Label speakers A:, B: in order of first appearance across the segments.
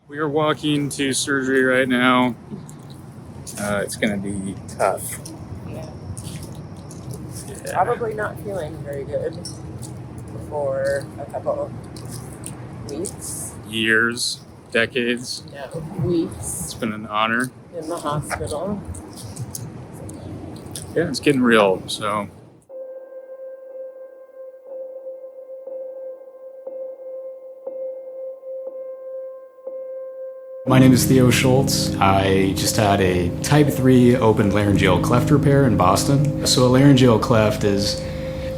A: We are walking to surgery right now. It's gonna be tough.
B: Yeah.
A: Yeah.
B: Probably not feeling very good for a couple weeks.
A: Years, decades.
B: No, weeks
A: It's been an honor.
B: in the hospital.
A: Yeah, it's getting real, so. My name is Theo Schultz. I just had a type 3 open laryngeal cleft repair in Boston. So a laryngeal cleft is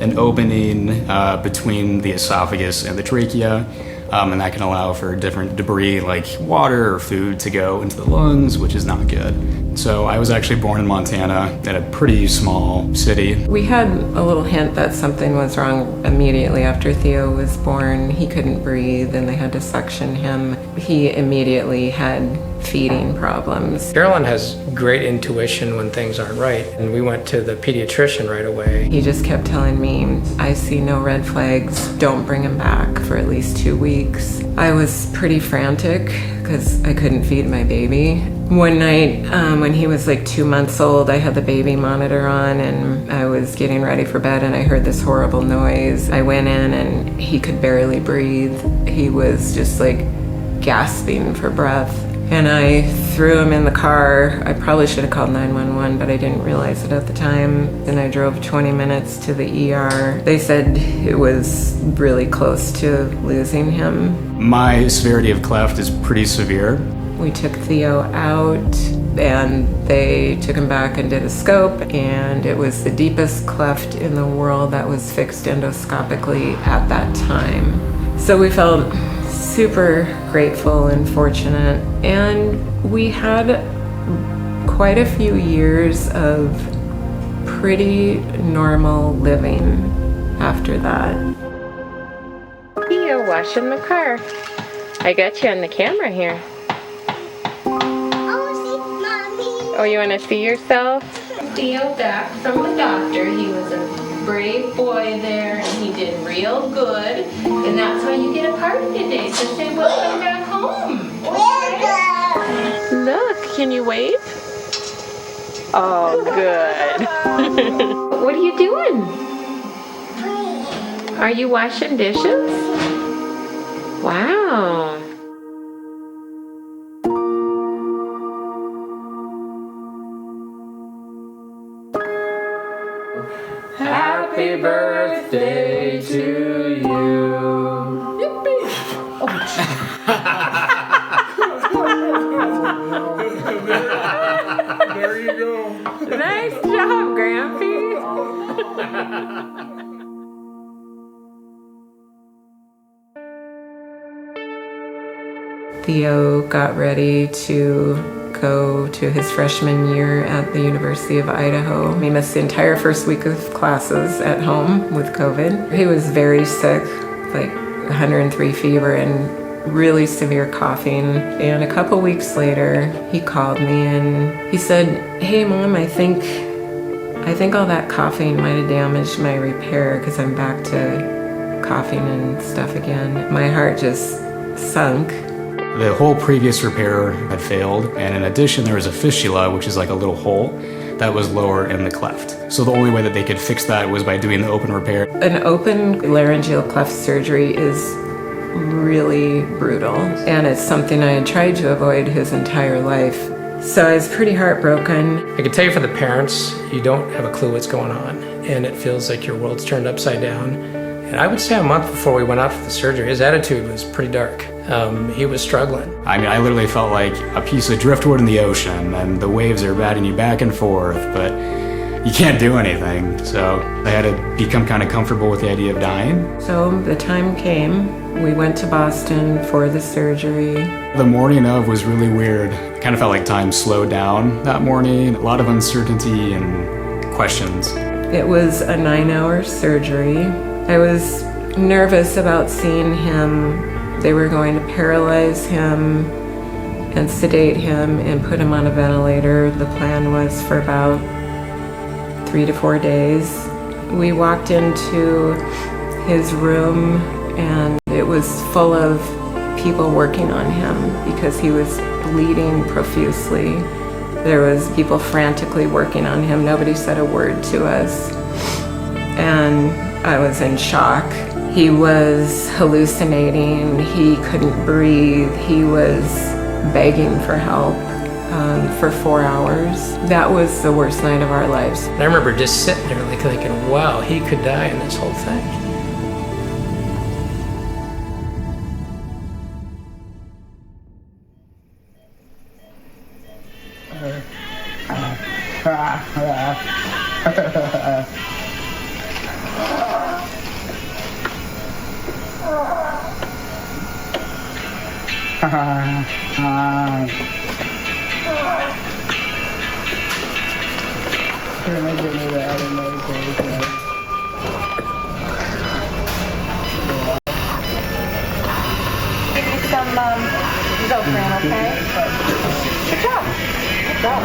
A: an opening between the esophagus and the trachea, and that can allow for different debris like water or food to go into the lungs, which is not good. So I was actually born in Montana in a pretty small city.
B: We had a little hint that something was wrong immediately after Theo was born. He couldn't breathe and they had to suction him. He immediately had feeding problems.
C: Carolyn has great intuition when things aren't right, and we went to the pediatrician right away.
B: He just kept telling me, I see no red flags, don't bring him back for at least 2 weeks. I was pretty frantic because I couldn't feed my baby. One night when he was like 2 months old, I had the baby monitor on and I was getting ready for bed and I heard this horrible noise. I went in and he could barely breathe. He was just like gasping for breath. And I threw him in the car. I probably should have called 911, but I didn't realize it at the time. And I drove 20 minutes to the ER. They said it was really close to losing him.
A: My severity of cleft is pretty severe.
B: We took Theo out and they took him back and did a scope, and it was the deepest cleft in the world that was fixed endoscopically at that time. So we felt super grateful and fortunate, and we had quite a few years of pretty normal living after that. Theo washing my car. I got you on the camera here. Oh, you want to see yourself? Theo back from the doctor. He was a brave boy there and he did real good. And that's why you get a party today. So say welcome back home. Okay? Look, can you wave? Oh, good. What are you doing? Are you washing dishes? Wow.
C: Happy birthday to you.
B: Yippee!
D: There you go.
B: Nice job, Grampy. Theo got ready to go to his freshman year at the University of Idaho. He missed the entire first week of classes at home with COVID. He was very sick, like 103 fever and really severe coughing. And a couple weeks later, he called me and he said, "Hey Mom, I think all that coughing might have damaged my repair because I'm back to coughing and stuff again." My heart just sunk.
A: The whole previous repair had failed, and in addition there was a fistula, which is like a little hole that was lower in the cleft. So the only way that they could fix that was by doing the open repair.
B: An open laryngeal cleft surgery is really brutal, and it's something I had tried to avoid his entire life. So I was pretty heartbroken.
C: I can tell you for the parents, you don't have a clue what's going on, and it feels like your world's turned upside down. And I would say a month before we went out for the surgery, his attitude was pretty dark. He was struggling.
A: I mean, I literally felt like a piece of driftwood in the ocean, and the waves are batting you back and forth, but you can't do anything. So I had to become kind of comfortable with the idea of dying.
B: So the time came. We went to Boston for the surgery.
A: The morning of was really weird. It kind of felt like time slowed down that morning. A lot of uncertainty and questions.
B: It was a 9-hour surgery. I was nervous about seeing him. They were going to paralyze him and sedate him and put him on a ventilator. The plan was for about 3 to 4 days. We walked into his room and it was full of people working on him because he was bleeding profusely. There was people frantically working on him. Nobody said a word to us. And I was in shock. He was hallucinating. He couldn't breathe. He was begging for help for 4 hours. That was the worst night of our lives.
C: And I remember just sitting there like thinking, wow, he could die in this whole thing.
D: Some Zofran, okay? Good job. Good job.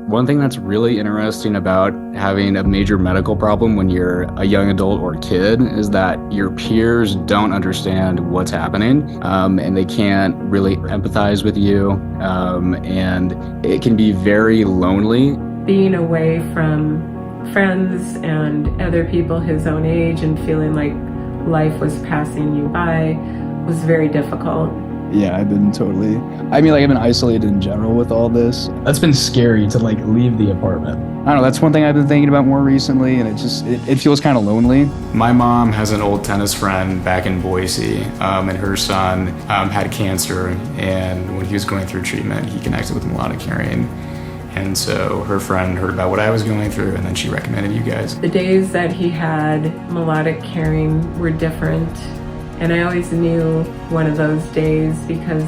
A: One thing that's really interesting about having a major medical problem when you're a young adult or kid is that your peers don't understand what's happening, and they can't really empathize with you, and it can be very lonely.
B: Being away from friends and other people his own age and feeling like life was passing you by was very difficult.
E: Yeah, I've been isolated in general with all this. That's been scary to leave the apartment. I don't know, that's one thing I've been thinking about more recently, and it feels kind of lonely.
A: My mom has an old tennis friend back in Boise, and her son had cancer, and when he was going through treatment, he connected with Melodic Caring. And so her friend heard about what I was going through, and then she recommended you guys.
B: The days that he had Melodic Caring were different. And I always knew one of those days because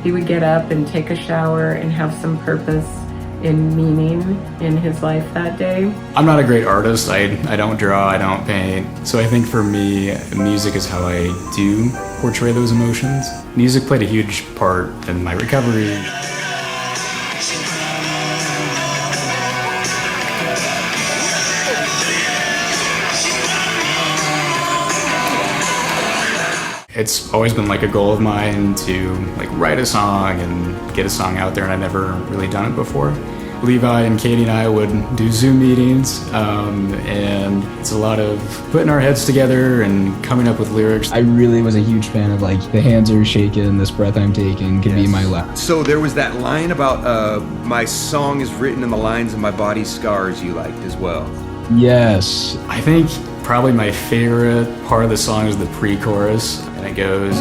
B: he would get up and take a shower and have some purpose and meaning in his life that day.
A: I'm not a great artist. I don't draw, I don't paint. So I think for me, music is how I do portray those emotions. Music played a huge part in my recovery. It's always been a goal of mine to write a song and get a song out there, and I've never really done it before. Levi and Katie and I would do Zoom meetings, and it's a lot of putting our heads together and coming up with lyrics.
E: I really was a huge fan of the hands are shaking, this breath I'm taking could be my last.
F: So there was that line about my song is written in the lines of my body scars you liked as well.
E: Yes.
A: I think probably my favorite part of the song is the pre-chorus, and it goes,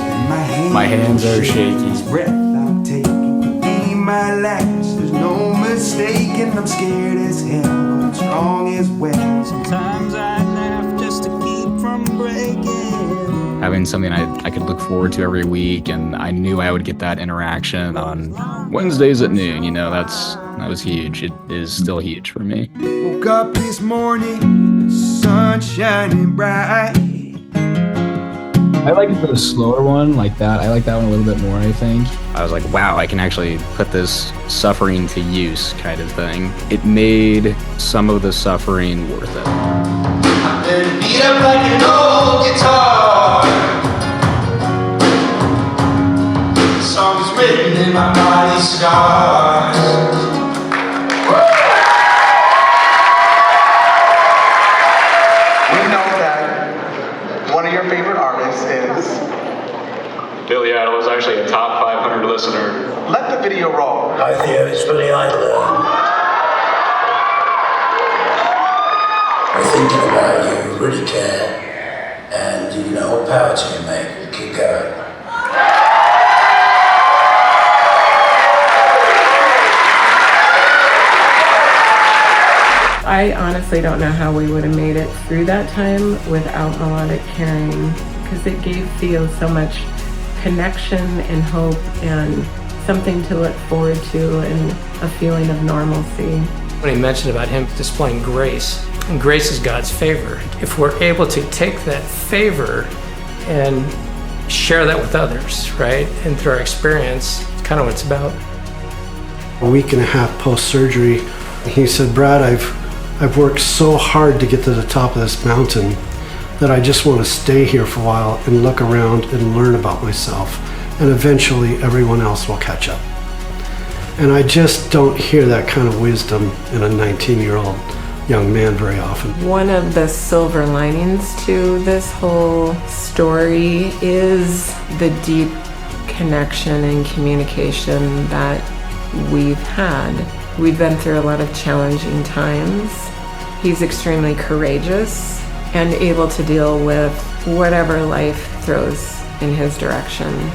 A: my hands are shaky.
G: Breath I'm taking could be my last. There's no mistaking. I'm scared as hell, but I'm strong as well. Sometimes I laugh just to keep from breaking.
A: Having something I could look forward to every week, and I knew I would get that interaction on Wednesdays at noon. That was huge. It is still huge for me.
G: Woke up this morning, the sun shining bright.
E: I like the slower one like that. I like that one a little bit more, I think.
A: I was like, wow, I can actually put this suffering to use kind of thing. It made some of the suffering worth it.
G: And beat up like an old guitar. The song is written in my body scars. One of your favorite artists is
A: Billy Idol was actually a top 500 listener.
G: Let the video roll.
H: Hi Theo, it's Billy Idol. I'm thinking about you, really care, and all power to you, mate. Keep going.
B: I honestly don't know how we would have made it through that time without Melodic Caring, because it gave Theo so much connection and hope and something to look forward to and a feeling of normalcy.
C: When he mentioned about him displaying grace, and grace is God's favor. If we're able to take that favor and share that with others, right, and through our experience, it's kind of what it's about.
I: a week and a half post-surgery. He said, Brad, I've worked so hard to get to the top of this mountain that I just want to stay here for a while and look around and learn about myself, and eventually everyone else will catch up. And I just don't hear that kind of wisdom in a 19-year-old young man very often.
B: One of the silver linings to this whole story is the deep connection and communication that we've had. We've been through a lot of challenging times. He's extremely courageous and able to deal with whatever life throws in his direction.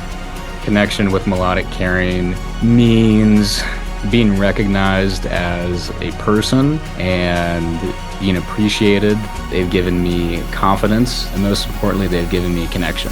A: Connection with Melodic Caring means being recognized as a person and being appreciated. They've given me confidence, and most importantly, they've given me connection.